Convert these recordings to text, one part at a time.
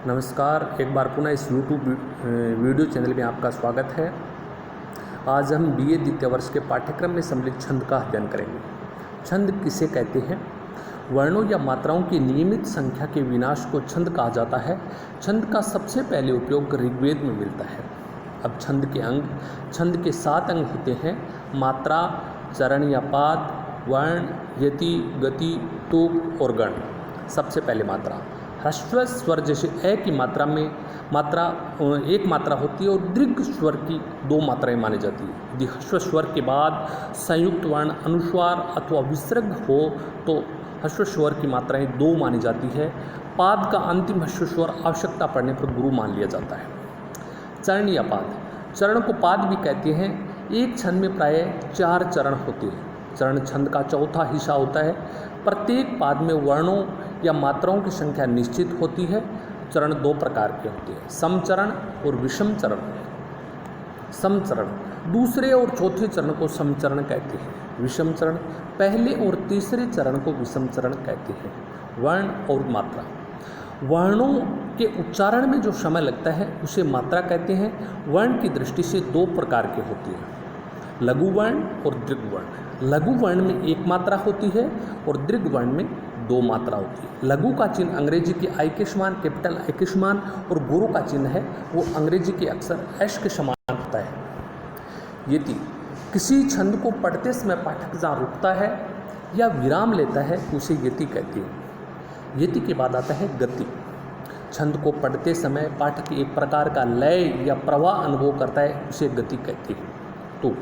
नमस्कार, एक बार पुनः इस यूट्यूब वीडियो चैनल में आपका स्वागत है। आज हम बीए द्वितीय वर्ष के पाठ्यक्रम में सम्मिलित छंद का अध्ययन करेंगे। छंद किसे कहते हैं? वर्णों या मात्राओं की नियमित संख्या के विनाश को छंद कहा जाता है। छंद का सबसे पहले उपयोग ऋग्वेद में मिलता है। अब छंद के अंग। छंद के 7 अंग होते हैं: मात्रा, चरण या पाद, वर्ण, यति, गति, तुक और गण। सबसे पहले मात्रा। ह्रस्व स्वर जैसे ए की मात्रा में एक मात्रा होती है और दीर्घ स्वर की 2 मात्राएं मानी जाती है। यदि ह्रस्व स्वर के बाद संयुक्त वर्ण अनुस्वार अथवा विसर्ग हो तो ह्रस्व स्वर की मात्राएं 2 मानी जाती है। पाद का अंतिम ह्रस्व स्वर आवश्यकता पड़ने पर गुरु मान लिया जाता है। चरण या पाद। चरण को पाद भी कहते हैं। एक छंद में प्रायः 4 चरण होते हैं। चरण छंद का चौथा हिस्सा होता है। प्रत्येक पाद में वर्णों या मात्राओं की संख्या निश्चित होती है। चरण 2 प्रकार के होते हैं: समचरण और विषम चरण। समचरण दूसरे और चौथे चरण को समचरण कहते हैं। विषम चरण पहले और तीसरे चरण को विषम चरण कहते हैं। वर्ण और मात्रा। वर्णों के उच्चारण में जो समय लगता है उसे मात्रा कहते हैं। वर्ण की दृष्टि से 2 प्रकार के होते हैं: लघु वर्ण और दीर्घ वर्ण। लघु वर्ण में 1 मात्रा होती है और दीर्घ वर्ण में 2 मात्रा होती है। लघु का चिन्ह अंग्रेजी के आई के समान, कैपिटल आई के समान, और गुरु का चिन्ह है वो अंग्रेजी के अक्षर एस के समान होता है। यति किसी छंद को पढ़ते समय पाठक जहाँ रुकता है या विराम लेता है उसे यति कहते हैं। यति के बाद आता है गति। छंद को पढ़ते समय पाठक एक प्रकार का लय या प्रवाह अनुभव करता है, उसे गति कहते हैं। तुक।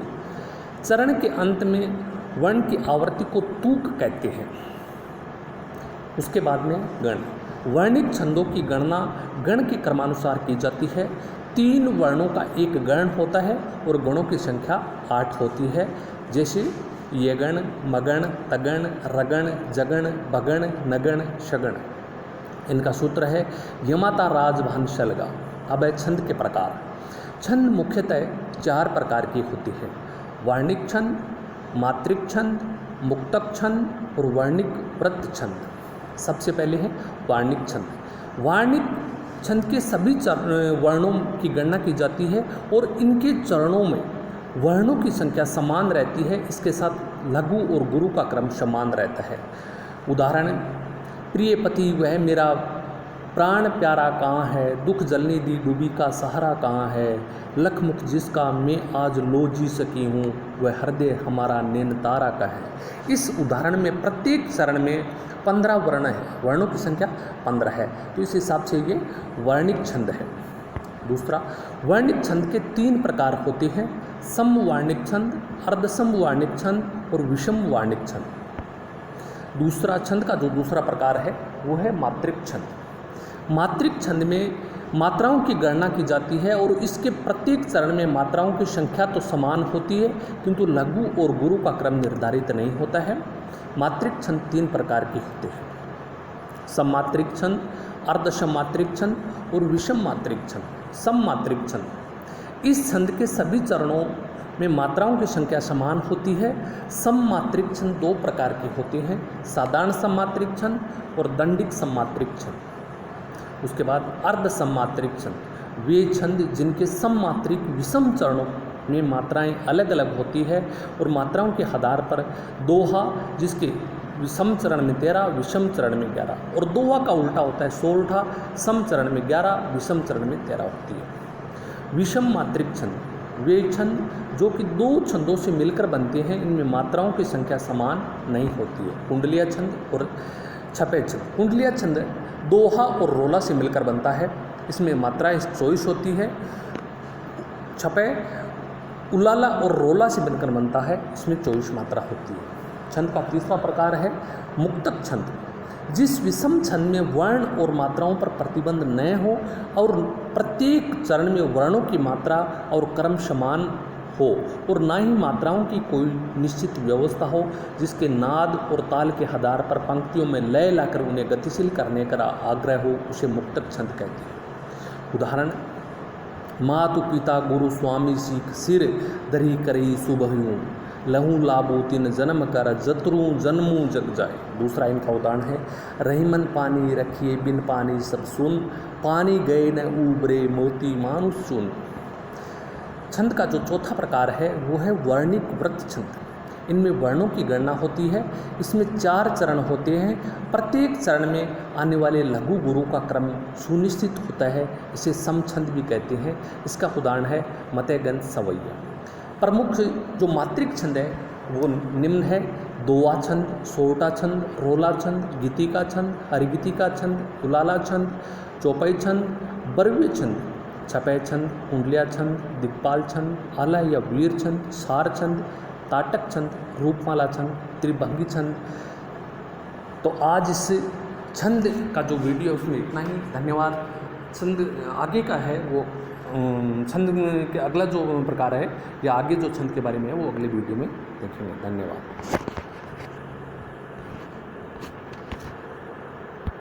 चरण के अंत में वर्ण की आवृत्ति को तुक कहते हैं। उसके बाद में गण। वर्णिक छंदों की गणना गण के क्रमानुसार की जाती है। 3 वर्णों का एक गण होता है और गणों की संख्या 8 होती है, जैसे यगण, मगण, तगण, रगण, जगण, भगण, नगण, शगण। इनका सूत्र है यमाता राजभान शलगा। अब है छंद के प्रकार। छंद मुख्यतः 4 प्रकार की होती है: वार्णिक छंद, मात्रिक छंद, मुक्तक छंद और वर्णिक वृत्त छंद। सबसे पहले है वार्णिक छंद। वार्णिक छंद के सभी वर्णों की गणना की जाती है और इनके चरणों में वर्णों की संख्या समान रहती है। इसके साथ लघु और गुरु का क्रम समान रहता है। उदाहरण: प्रिय पति वह मेरा प्राण प्यारा कहाँ है, दुख जलने दी डूबी का सहारा कहाँ है, लखमुख जिसका मैं आज लो जी सकी हूँ, वह हृदय हमारा नैन तारा का है। इस उदाहरण में प्रत्येक चरण में 15 वर्ण है। वर्णों की संख्या 15 है, तो इस हिसाब से ये वर्णिक छंद है। दूसरा, वर्णिक छंद के 3 प्रकार होते हैं: समवर्णिक छंद, अर्धसमवर्णिक छंद और विषम वर्णिक छंद। दूसरा छंद का जो दूसरा प्रकार है वो है मात्रिक छंद। मात्रिक छंद में मात्राओं की गणना की जाती है और इसके प्रत्येक चरण में मात्राओं की संख्या तो समान होती है, किंतु लघु और गुरु का क्रम निर्धारित नहीं होता है। मात्रिक छंद 3 प्रकार के होते हैं: सममात्रिक छंद, अर्धसममात्रिक छंद और विषम मात्रिक छंद। सममात्रिक छंद इस छंद के सभी चरणों में मात्राओं की संख्या समान होती है। सममात्रिक छंद 2 प्रकार के होते हैं: साधारण सममात्रिक छंद और दंडिक सममात्रिक छंद। उसके बाद अर्ध सममात्रिक छंद, वे छंद जिनके सममात्रिक विषम चरणों में मात्राएं अलग अलग होती है और मात्राओं के आधार पर दोहा, जिसके विषम चरण में 13, विषम चरण में 11, और दोहा का उल्टा होता है 16, सम चरण में 11, विषम चरण में 13 होती है। विषम मात्रिक छंद वे छंद जो कि 2 छंदों से मिलकर बनते हैं, इनमें मात्राओं की संख्या समान नहीं होती है: कुंडलिया छंद और छपे छंद। कुंडलिया छंद दोहा और रोला से मिलकर बनता है, इसमें मात्राएं 24 होती है। छपे उलाला और रोला से बनकर बनता है, इसमें 24 मात्रा होती है। छंद का तीसरा प्रकार है मुक्तक छंद। जिस विषम छंद में वर्ण और मात्राओं पर प्रतिबंध न हो और प्रत्येक चरण में वर्णों की मात्रा और क्रम समान हो और ना ही मात्राओं की कोई निश्चित व्यवस्था हो, जिसके नाद और ताल के आधार पर पंक्तियों में लय लाकर उन्हें गतिशील करने का आग्रह हो, उसे मुक्तक छंद कहते हैं। उदाहरण: मातु पिता गुरु स्वामी सीख सिर दरी करई सुबह्यूं, लहू लाबो तिन जन्म कर जतरू जन्मू जग जाए। दूसरा इनका उदाहरण है, रहीमन पानी रखिए बिन पानी सब सुन, पानी गए न उबरे मोती मानुष चुन। छंद का जो चौथा प्रकार है वो है वर्णिक व्रत छंद। इनमें वर्णों की गणना होती है। इसमें 4 चरण होते हैं। प्रत्येक चरण में आने वाले लघु गुरु का क्रम सुनिश्चित होता है। इसे समछंद भी कहते हैं। इसका उदाहरण है मतयगंध सवैया। प्रमुख जो मात्रिक छंद है वो निम्न है, दोवा छंद, सोरठा छंद, रोला छंद, गीतिका छंद, हरिगीतिका छंद, उलाला छंद, चौपाई छंद, बरवे छंद, छपय छंद, कुंडलिया छंद, दिक्पाल छंद, आलह या वीर छंद, सार छंद, ताटक छंद, रूपमाला छंद, त्रिभंगी छंद। तो आज इस छंद का जो वीडियो है उसमें इतना ही। धन्यवाद। छंद आगे का है वो छंद के अगला जो प्रकार है या आगे जो छंद के बारे में है वो अगले वीडियो में देखेंगे। धन्यवाद।